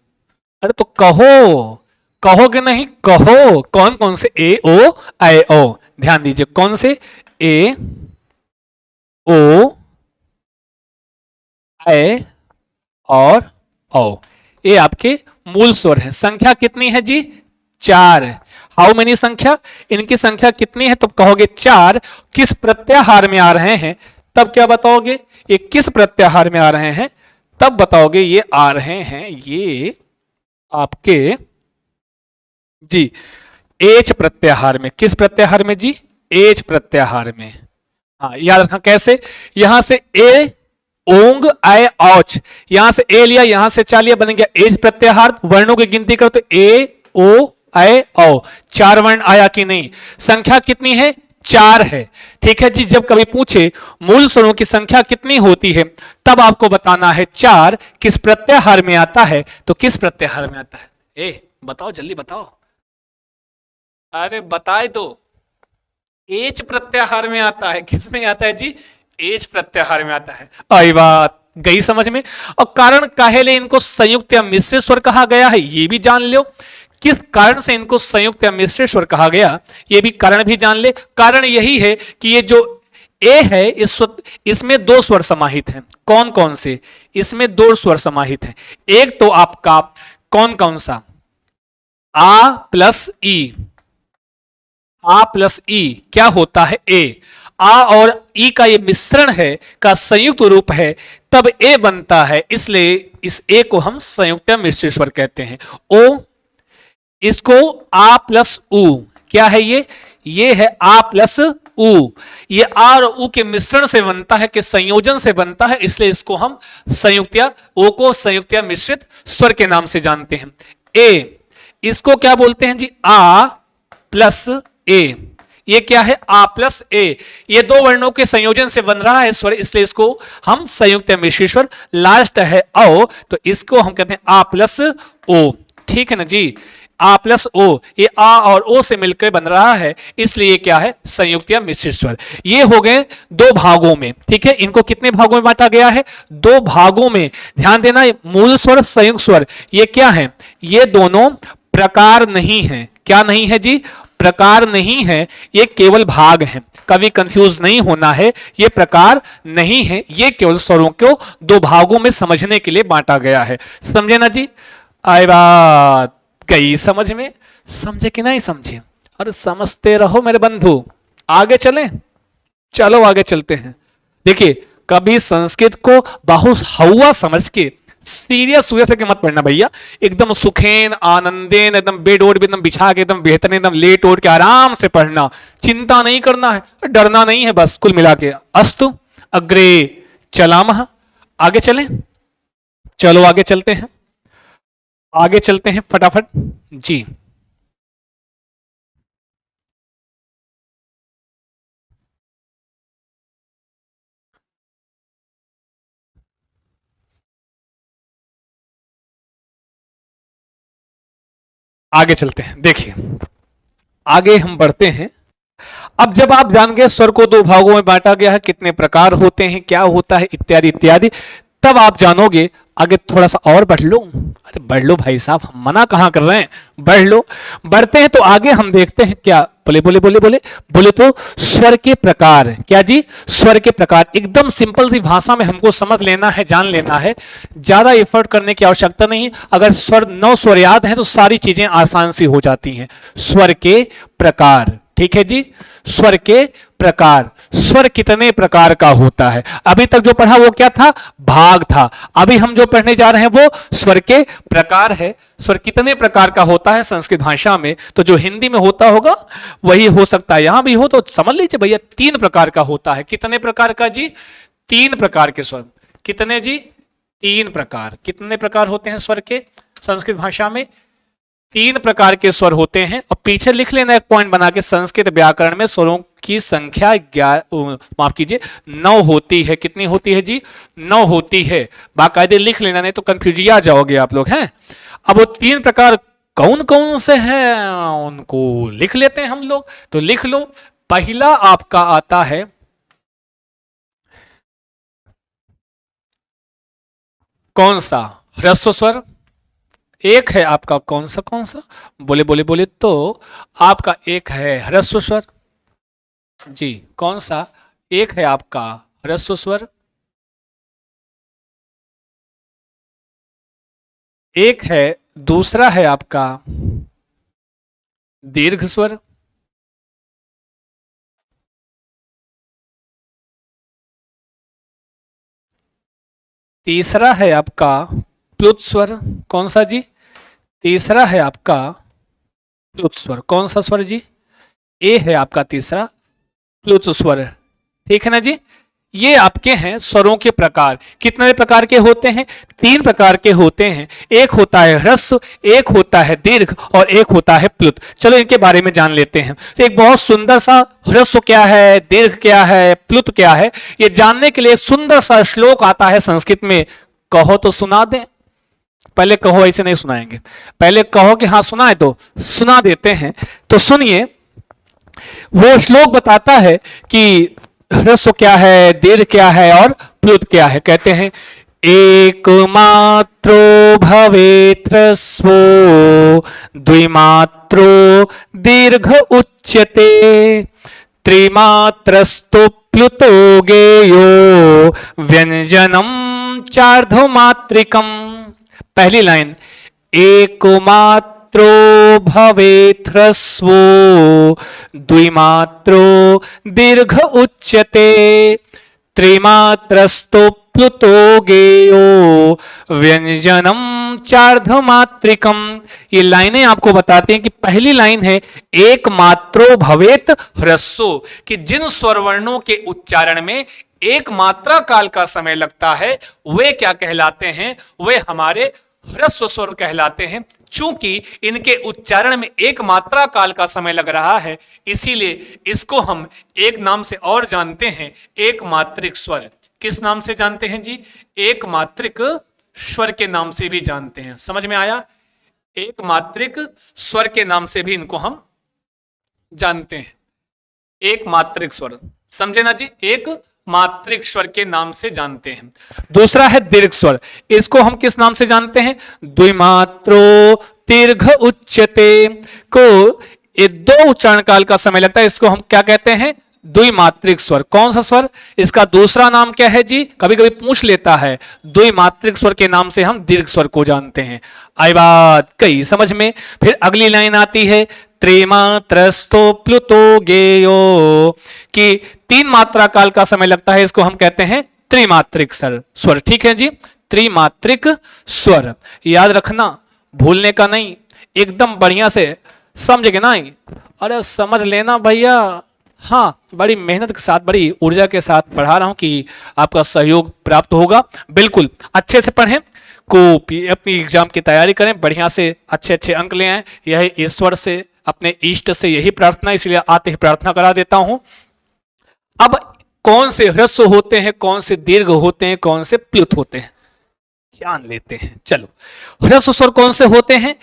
अरे तो कहो, कहोगे नहीं, कहो कौन कौन से? ए, ओ, ऐ, ओ। ध्यान दीजिए कौन से? ए, ओ, ऐ और औ, ये आपके मूल स्वर हैं। संख्या कितनी है जी? 4। हाउ मेनी संख्या? इनकी संख्या कितनी है? तो कहोगे 4। किस प्रत्याहार में आ रहे हैं? तब क्या बताओगे? ये किस प्रत्याहार में आ रहे हैं? तब बताओगे ये आ रहे हैं ये आपके जी एच प्रत्याहार में। किस प्रत्याहार में जी? एच प्रत्याहार में। हाँ याद रखना कैसे? यहां से ए, ओंग आय औच, यहां से ए लिया, यहां से चा लिया, बन गया एज प्रत्याहार। वर्णों की गिनती करो तो ए ओ आय औ, 4 वर्ण आया कि नहीं? संख्या कितनी है? 4 है। ठीक है जी, जब कभी पूछे मूल स्वरों की संख्या कितनी होती है, तब आपको बताना है 4 किस प्रत्याहार में आता है। तो किस प्रत्याहार में आता है? ए बताओ, जल्दी बताओ, अरे बताए दो। एच प्रत्याहार में आता है। किस में आता है जी? एच प्रत्याहार में आता है। आई बात गई समझ में। और कारण काहेले इनको संयुक्त या मिश्रित स्वर कहा गया है, ये भी जान लो। किस कारण से इनको संयुक्त या मिश्रित स्वर कहा गया, ये भी कारण भी जान ले। कारण यही है कि ये जो ए है, इसमें 2 स्वर समाहित हैं। कौन कौन से? इसमें 2 स्वर समाहित हैं। एक तो आपका कौन कौन सा? आ प्लस ई। आ प्लस ई क्या होता है? ए। आ और ई का ये मिश्रण है, का संयुक्त रूप है, तब ए बनता है। इसलिए इस ए को हम संयुक्त या मिश्रित स्वर कहते हैं। ओ, इसको आ प्लस उ, क्या है ये है आ प्लस उ। ये आ और उ के मिश्रण से बनता है, कि संयोजन से बनता है, इसलिए इसको हम संयुक्त या ओ को संयुक्त या मिश्रित स्वर के नाम से जानते हैं। ए, इसको क्या बोलते हैं जी? आ प्लस ए। ये क्या है? आ प्लस ए। ये 2 वर्णों के संयोजन से बन रहा है स्वर, इसलिए इसको हम संयुक्त या मिश्रित स्वर। लास्ट है औ, तो इसको हम कहते हैं आ प्लस ओ। ठीक है ना जी? आ प्लस ओ, ये आ और ओ से मिलकर बन रहा है, इसलिए क्या है? संयुक्त या मिश्रित स्वर। ये हो गए 2 भागों में। ठीक है, इनको कितने भागों में बांटा गया है? 2 भागों में। ध्यान देना, मूल स्वर, संयुक्त स्वर, ये क्या है? ये दोनों प्रकार नहीं है। क्या नहीं है जी? प्रकार नहीं है, ये केवल भाग हैं। कभी कंफ्यूज नहीं होना है, ये प्रकार नहीं है, ये केवल स्वरों को 2 भागों में समझने के लिए बांटा गया है। समझे ना जी? आई बात गई समझ में? समझे कि नहीं समझे? अरे समझते रहो मेरे बंधु। आगे चलें? चलो आगे चलते हैं। देखिए, कभी संस्कृत को बहुत हवा समझ के सीरियस लेके मत पढ़ना भैया। एकदम सुखेन आनंदेन, एकदम बेड ओड एकदम बिछा के, एकदम बेहतर, एकदम लेट ओट के आराम से पढ़ना। चिंता नहीं करना है, डरना नहीं है, बस कुल मिला के। अस्तु अग्रे चलामः। आगे चलें? चलो आगे चलते हैं, आगे चलते हैं फटाफट जी। आगे चलते हैं। देखिए, आगे हम बढ़ते हैं। अब जब आप जान गए स्वर को 2 भागों में बांटा गया है, कितने प्रकार होते हैं, क्या होता है, इत्यादि इत्यादि, तब आप जानोगे। आगे थोड़ा सा और बढ़ लो। अरे बढ़ लो भाई साहब, हम मना कहां कर रहे हैं, बढ़ लो। बढ़ते हैं तो आगे हम देखते हैं क्या बोले बोले बोले बोले बोले तो स्वर के प्रकार। क्या जी? स्वर के प्रकार। एकदम सिंपल सी भाषा में हमको समझ लेना है, जान लेना है, ज्यादा एफर्ट करने की आवश्यकता नहीं। अगर 9 स्वर याद है तो सारी चीजें आसान सी हो जाती हैं। स्वर के प्रकार, ठीक है जी? स्वर के प्रकार। स्वर कितने प्रकार का होता है? अभी तक जो पढ़ा वो क्या था? भाग था। अभी हम जो पढ़ने जा रहे हैं वो स्वर के प्रकार है। स्वर कितने प्रकार का होता है संस्कृत भाषा में, तो जो हिंदी में होता होगा वही हो सकता है यहां भी हो, तो समझ लीजिए भैया 3 प्रकार का होता है। कितने प्रकार का जी? 3 प्रकार के स्वर। कितने जी? 3 प्रकार। कितने प्रकार होते हैं स्वर के संस्कृत भाषा में? 3 प्रकार के स्वर होते हैं। और पीछे लिख लेना एक पॉइंट बना के, संस्कृत व्याकरण में स्वरों की संख्या माफ कीजिए 9 होती है। कितनी होती है जी? 9 होती है। बाकायदे लिख लेना, नहीं तो कंफ्यूजिया जाओगे आप लोग हैं। अब वो 3 प्रकार कौन कौन से हैं उनको लिख लेते हैं हम लोग, तो लिख लो। पहला आपका आता है कौन सा? ह्रस्व स्वर। एक है आपका कौन सा बोले बोले बोले तो आपका एक है ह्रस्व स्वर जी। कौन सा? एक है आपका ह्रस्व स्वर, एक है दूसरा है आपका दीर्घ स्वर, तीसरा है आपका प्लुत स्वर। कौन सा जी? तीसरा है आपका प्लुत स्वर। कौन सा स्वर जी? ए है आपका तीसरा प्लुत स्वर। ठीक है ना जी? ये आपके हैं स्वरों के प्रकार। कितने प्रकार के होते हैं? 3 प्रकार के होते हैं। एक होता है ह्रस्व, एक होता है दीर्घ और एक होता है प्लुत। चलो इनके बारे में जान लेते हैं। तो एक बहुत सुंदर सा ह्रस्व क्या है, दीर्घ क्या है, प्लुत क्या है, ये जानने के लिए एक सुंदर सा श्लोक आता है संस्कृत में। कहो तो सुना दें। पहले कहो, ऐसे नहीं सुनाएंगे, पहले कहो कि हाँ सुनाए तो सुना देते हैं। तो सुनिए, वो श्लोक बताता है कि ह्रस्व क्या है, दीर्घ क्या है और प्लुत क्या है। कहते हैं एकमात्रो भवेत् ह्रस्वो द्विमात्रो दीर्घ उच्यते त्रिमात्रस्तु प्लुतो गेयो व्यंजनम चार्धमात्रिकम। पहली लाइन, एकमात्रो भवेत् ह्रस्वो द्विमात्रो दीर्घ उच्यते त्रिमात्रस्तु प्लुतो गेयो व्यंजनम चार्धमात्रिकम। ये लाइनें आपको बताती हैं कि पहली लाइन है एक मात्रो भवेत ह्रस्वो, कि जिन स्वरवर्णों के उच्चारण में एक मात्रा काल का समय लगता है वे क्या कहलाते हैं? वे हमारे ह्रस्व स्वर कहलाते हैं। चूंकि इनके उच्चारण में एक मात्रा काल का समय लग रहा है, इसीलिए इसको हम एक नाम से और जानते हैं, एक मात्रिक स्वर। किस नाम से जानते हैं जी? एक मात्रिक स्वर के नाम से भी जानते हैं। समझ में आया? एक मात्रिक स्वर के नाम से भी इनको हम जानते हैं। एक मात्रिक स्वर, समझे ना जी? एक मात्रिक स्वर के नाम से जानते हैं। दूसरा है दीर्घ स्वर। इसको हम किस नाम से जानते हैं? द्विमात्रो दीर्घ उच्यते। को ये 2 उच्चारण काल का समय लगता है, इसको हम क्या कहते हैं? द्विमात्रिक स्वर। कौन सा स्वर? इसका दूसरा नाम क्या है जी? कभी कभी पूछ लेता है। द्विमात्रिक स्वर के नाम से हम दीर्घ स्वर को जानते हैं। आई बात कही समझ में? फिर अगली लाइन आती है त्रिमात्रस्तो प्लुतो गेयो, कि 3 मात्रा काल का समय लगता है, इसको हम कहते हैं त्रिमात्रिक स्वर। ठीक है जी, त्रिमात्रिक स्वर। याद रखना, भूलने का नहीं, एकदम बढ़िया से समझेंगे ना? अरे समझ लेना भैया। हाँ, बड़ी मेहनत के साथ, बड़ी ऊर्जा के साथ पढ़ा रहा हूं कि आपका सहयोग प्राप्त होगा। बिल्कुल अच्छे से पढ़ें, को अपनी एग्जाम की तैयारी करें, बढ़िया से अच्छे अच्छे अंक ले आए। यह ईश्वर से, अपने इष्ट से यही प्रार्थना, इसलिए आते ही प्रार्थना करा देता हूं। अब कौन से ह्रस्व होते हैं, कौन से दीर्घ होते हैं, कौन से प्लुत होते हैं, जान लेते हैं। चलो, ह्रस्व स्वर कौन से होते हैं?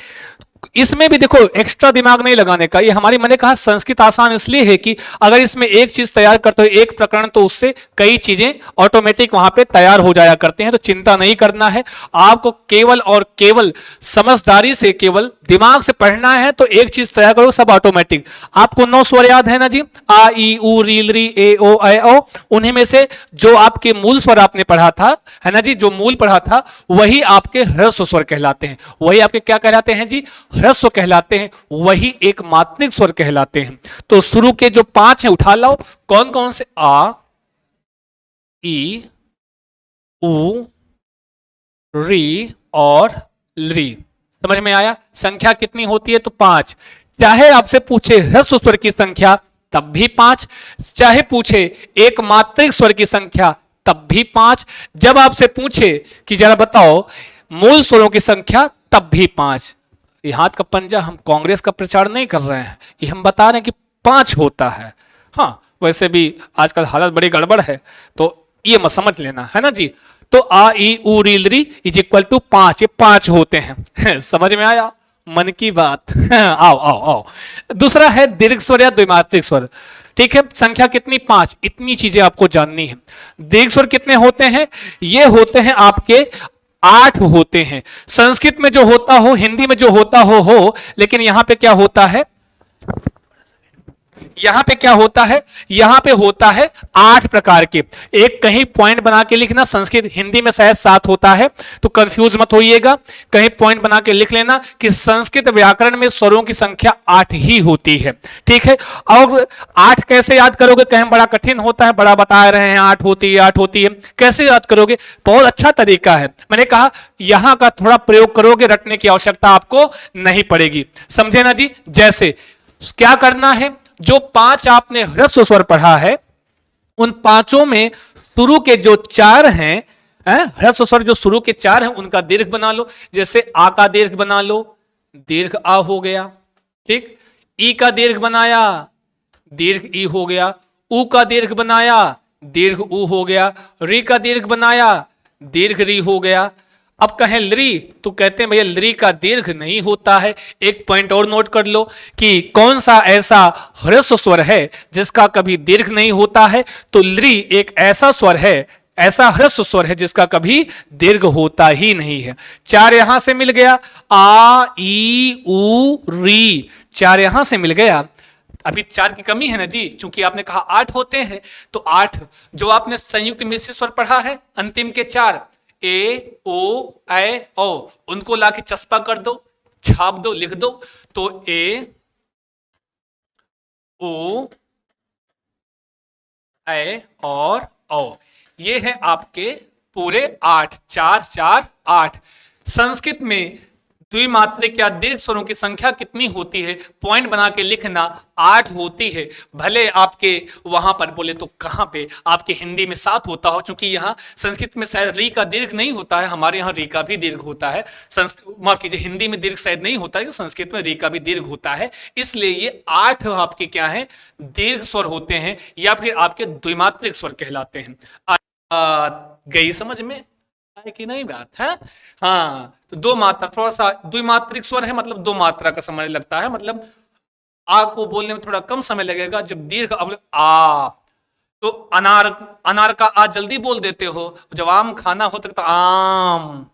इसमें भी देखो एक्स्ट्रा दिमाग नहीं लगाने का। ये हमारी, मैंने कहा संस्कृत आसान इसलिए है कि अगर इसमें एक चीज तैयार करते हो, एक प्रकरण, तो उससे कई चीजें ऑटोमेटिक वहां पे तैयार हो जाया करते हैं। तो चिंता नहीं करना है, आपको केवल और केवल समझदारी से, केवल दिमाग से पढ़ना है। तो एक चीज तैयार करो, सब ऑटोमेटिक। आपको 9 स्वर याद है ना जी? आ ई उ री री ए ओ ऐ ओ। उन्हीं में से जो आपके मूल स्वर आपने पढ़ा था, है ना जी, जो मूल पढ़ा था, वही आपके ह्रस्व स्वर कहलाते हैं। वही आपके क्या कहलाते हैं जी? ह्रस्व कहलाते हैं। वही एक मात्रिक स्वर कहलाते हैं। तो शुरू के जो 5 हैं उठा लाओ। कौन कौन से? आ, ई, उ, री और ली। समझ में आया? संख्या कितनी होती है? तो 5। चाहे आपसे पूछे ह्रस्व स्वर की संख्या तब भी 5, चाहे पूछे एक मात्रिक स्वर की संख्या तब भी 5, जब आपसे पूछे कि जरा बताओ मूल स्वरों की संख्या तब भी 5। ये हाथ का पंजा, हम कांग्रेस का प्रचार नहीं कर रहे हैं, ये हम बता रहे हैं कि 5 होता है। हाँ, वैसे भी आजकल हालत बड़ी गड़बड़ है, तो ये मत समझ लेना, है ना जी। तो आ ई उ री ली इज इक्वल टू 5, ये 5 होते हैं। समझ में आया? मन की बात। आओ आओ आओ। दूसरा है दीर्घ स्वर या द्विमात्रिक स्वर। ठीक है, संख्या कितनी? 5। इतनी चीजें आपको जाननी है। दीर्घ स्वर कितने होते हैं? ये होते हैं आपके 8 होते हैं। संस्कृत में जो होता हो, हिंदी में जो होता हो, लेकिन यहां पे क्या होता है? यहां पे क्या होता है? यहां पे होता है 8 प्रकार के। एक कहीं पॉइंट बना के लिखना, संस्कृत हिंदी में शायद 7 होता है, तो कंफ्यूज मत होइएगा। कहीं पॉइंट बना के लिख लेना कि संस्कृत व्याकरण में स्वरों की संख्या 8 ही होती है। ठीक है, और 8 कैसे याद करोगे? कहीं बड़ा कठिन होता है, बड़ा बता रहे हैं 8 होती है, 8 होती है, कैसे याद करोगे? बहुत अच्छा तरीका है। मैंने कहा यहां का थोड़ा प्रयोग करोगे, रटने की आवश्यकता आपको नहीं पड़ेगी। समझे ना जी? जैसे क्या करना है, जो 5 आपने ह्रस्व स्वर पढ़ा है, उन 5 में शुरू के जो चार हैं, ह्रस्व स्वर जो शुरू के चार हैं उनका दीर्घ बना लो। जैसे आ का दीर्घ बना लो, दीर्घ आ हो गया, ठीक। ई का दीर्घ बनाया, दीर्घ ई हो गया। ऊ का दीर्घ बनाया, दीर्घ ऊ हो गया। री का दीर्घ बनाया, दीर्घ री हो गया। अब कहें लरी, तो कहते हैं भैया लरी का दीर्घ नहीं होता है। एक पॉइंट और नोट कर लो कि कौन सा ऐसा ह्रस्व स्वर है जिसका कभी दीर्घ नहीं होता है, तो लरी एक ऐसा स्वर है, ऐसा ह्रस्व स्वर है जिसका कभी दीर्घ होता ही नहीं है। चार यहां से मिल गया, आ ई उ री, चार यहां से मिल गया। अभी चार की कमी है ना जी, चूंकि आपने कहा 8 होते हैं, तो 8 जो आपने संयुक्त मिश्रित स्वर पढ़ा है अंतिम के चार, ए ओ ऐ ओ, उनको लाके चस्पा कर दो, छाप दो, लिख दो। तो ए ओ ऐ और ओ, ये है आपके पूरे 8, 4 4 8। संस्कृत में द्विमात्रिक या दीर्घ स्वरों की संख्या कितनी होती है, पॉइंट बना के लिखना, 8 होती है। भले आपके वहां पर बोले तो कहां पे आपके हिंदी में 7 होता हो, क्योंकि यहाँ संस्कृत में शायद री का दीर्घ नहीं होता है, हमारे यहाँ री का भी दीर्घ होता है। माफ कीजिए, हिंदी में दीर्घ शायद नहीं होता है, संस्कृत में री का भी दीर्घ होता है। इसलिए ये 8 आपके क्या है, दीर्घ स्वर होते हैं, या फिर आपके द्विमात्रिक स्वर कहलाते हैं। गई समझ में है कि नहीं बात है? हाँ, तो दो मात्रा, थोड़ा सा द्विमात्रिक स्वर है, मतलब दो मात्रा का समय लगता है, मतलब आ को बोलने में थोड़ा कम समय लगेगा। जब दीर्घ आ, तो अनार, अनार का आ जल्दी बोल देते हो, जब आम खाना होता है तो आम।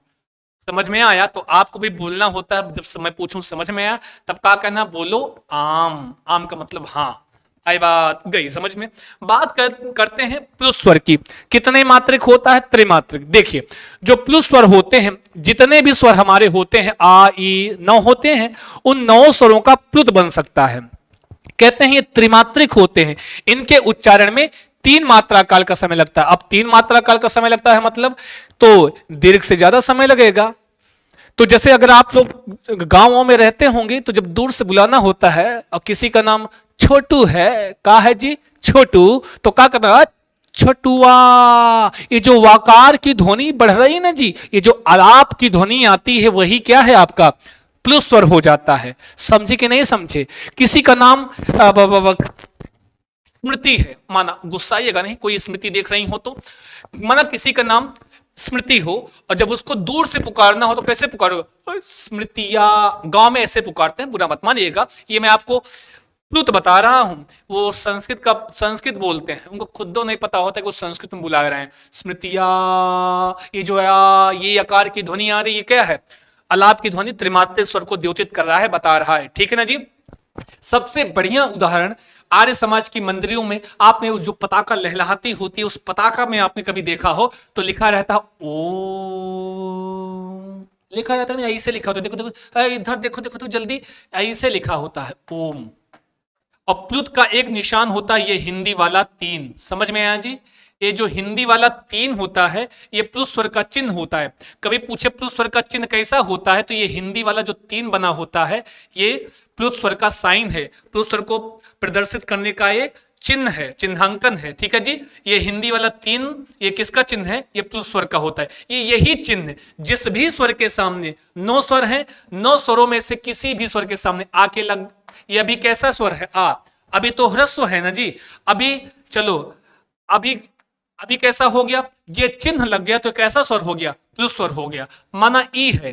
समझ में आया? तो आपको भी बोलना होता है, जब मैं पूछूं समझ में आया, तब क्या कहना, बोलो आम। आम का मतलब हाँ। आई बात? गई समझ में? बात करते हैं प्लुस स्वर की। कितने मात्रिक होता है? त्रिमात्रिक। देखिए, जो प्लुस स्वर होते हैं, जितने भी स्वर हमारे होते हैं, आ ई 9 होते हैं, उन 9 स्वरों का प्लुत बन सकता है। कहते हैं ये त्रिमात्रिक होते हैं, इनके उच्चारण में 3 मात्रा काल का समय लगता है। अब 3 मात्रा काल का समय लगता है मतलब तो दीर्घ से ज्यादा समय लगेगा। तो जैसे अगर आप लोग गांवों में रहते होंगे, तो जब दूर से बुलाना होता है और किसी का नाम छोटू है, का है जी छोटू, तो क्या करना, छोटुआ। ये जो वाकार की ध्वनि बढ़ रही है ना जी, ये जो आलाप की ध्वनि आती है, वही क्या है आपका प्लुस स्वर हो जाता है। समझे कि नहीं समझे? किसी का नाम स्मृति है, माना गुस्साइएगा नहीं, कोई स्मृति देख रही हो तो, माना किसी का नाम स्मृति हो, और जब उसको दूर से पुकारना हो तो कैसे पुकारोगे, स्मृतिया। गांव में ऐसे पुकारते हैं, बुरा मत मानिएगा, ये मैं आपको प्लुत बता रहा हूं। वो संस्कृत बोलते हैं, उनको खुद तो नहीं पता होता है कि वो संस्कृत में बुला रहे हैं। स्मृतिया, ये जो ये आकार की ध्वनि आ रही है, क्या है, अलाप की ध्वनि त्रिमात्रिक स्वर को द्योतित कर रहा है, बता रहा है। ठीक है ना जी? सबसे बढ़िया उदाहरण आर्य समाज की मंदिरों में आपने जो पताका लहलहाती होती है, उस पताका में आपने कभी देखा हो तो लिखा रहता ओम, लिखा रहता है ना, ऐसे लिखा होता है। देखो देखो इधर देखो देखो तो जल्दी, ऐसे लिखा होता है ओम। और प्लुत का एक निशान होता है, ये हिंदी वाला 3। समझ में आया जी? ये जो हिंदी वाला 3 होता है, ये प्लुस स्वर का चिन्ह होता है। कभी पूछे प्लुस स्वर का चिन्ह कैसा होता है, तो ये हिंदी वाला जो 3 बना होता है, ये प्लुस स्वर का साइन है, प्लुस स्वर को प्रदर्शित करने का ये चिन्ह है, चिन्हांकन है। ठीक है जी? ये हिंदी वाला 3, ये किसका चिन्ह है? ये प्लुस स्वर का होता है। ये यही चिन्ह जिस भी स्वर के सामने 9 स्वर हैं, 9 स्वरों में से किसी भी स्वर के सामने आके लग, ये अभी कैसा स्वर है, आ, अभी तो ह्रस्व है ना जी। अभी चलो, अभी कैसा हो गया, ये चिन्ह लग गया तो कैसा स्वर हो गया, प्लुस स्वर हो गया। माना ई है,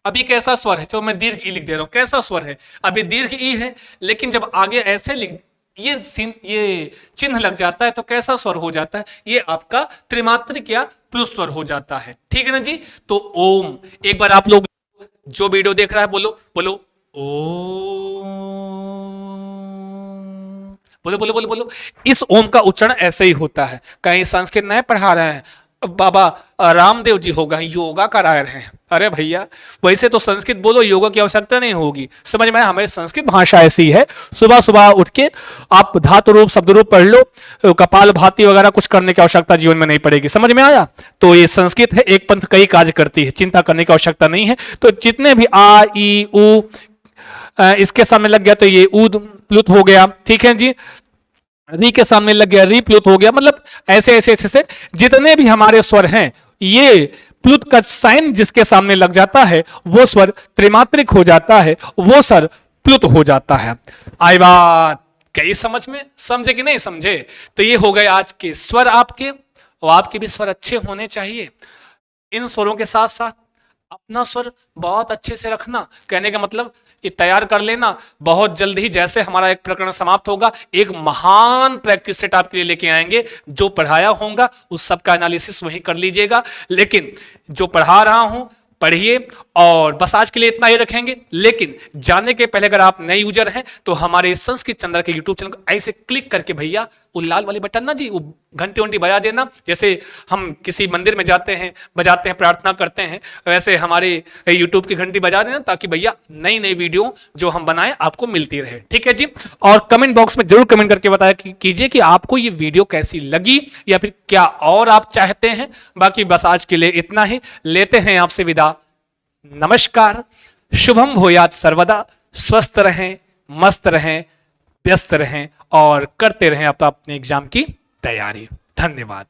अभी कैसा स्वर है, चलो मैं दीर्घ ई लिख दे रहा हूं, कैसा स्वर है, अभी दीर्घ ई है, लेकिन जब आगे ऐसे लिख, ये चिन्ह लग जाता है तो कैसा स्वर हो जाता है, ये आपका त्रिमात्रिक या प्लुस स्वर हो जाता है। ठीक है ना जी? तो ओम, एक बार आप लोग जो वीडियो देख रहा है बोलो बोलो ओम, बोलो बोलो बोलो बोलो। इस ओम का उच्चारण ऐसे ही होता है। कहीं संस्कृत नहीं पढ़ा रहे हैं, बाबा रामदेव जी होगा योगा करा रहे हैं, अरे भैया वैसे तो संस्कृत बोलो, योगा की आवश्यकता नहीं होगी। समझ में? हमारी संस्कृत भाषा ऐसी है, सुबह सुबह उठ के आप धातु रूप शब्द रूप पढ़ लो, कपाल भाती वगैरह कुछ करने की आवश्यकता जीवन में नहीं पड़ेगी। समझ में आया? तो ये संस्कृत है, एक पंथ कई कार्य करती है, चिंता करने की आवश्यकता नहीं है। तो जितने भी आ ई उ इसके सामने लग गया तो ये ऊद प्लुत हो गया। ठीक है जी? री के सामने लग गया री प्लुत हो गया, मतलब ऐसे ऐसे ऐसे से जितने भी हमारे स्वर हैं, ये प्लुत का साइन जिसके सामने लग जाता है वो स्वर त्रिमात्रिक हो जाता है, वो स्वर प्लुत हो जाता है। आई बात कई समझ में, समझे कि नहीं समझे? तो ये हो गए आज के स्वर आपके, और आपके भी स्वर अच्छे होने चाहिए। इन स्वरों के साथ साथ अपना स्वर बहुत अच्छे से रखना, कहने का मतलब ये तैयार कर लेना। बहुत जल्द ही जैसे हमारा एक प्रकरण समाप्त होगा, एक महान प्रैक्टिस सेट आपके लिए लेके आएंगे। जो पढ़ाया होगा उस सब का एनालिसिस वहीं कर लीजिएगा, लेकिन जो पढ़ा रहा हूं पढ़िए, और बस आज के लिए इतना ही रखेंगे। लेकिन जाने के पहले अगर आप नए यूजर हैं तो हमारे संस्कृत चंद्र के यूट्यूब चैनल को ऐसे क्लिक करके भैया वो लाल वाले बटन ना जी, वो घंटी वंटी बजा देना। जैसे हम किसी मंदिर में जाते हैं, बजाते हैं, प्रार्थना करते हैं, वैसे हमारे यूट्यूब की घंटी बजा देना, ताकि भैया नई नई वीडियो जो हम बनाएं आपको मिलती रहे। ठीक है जी। और कमेंट बॉक्स में जरूर कमेंट करके बताया कीजिए कि आपको ये वीडियो कैसी लगी, या फिर क्या और आप चाहते हैं। बाकी बस आज के लिए इतना ही, लेते हैं आपसे विदा। नमस्कार, शुभम भूयात सर्वदा। स्वस्थ रहें, मस्त रहें, व्यस्त रहें और करते रहें अपने एग्जाम की तैयारी। धन्यवाद।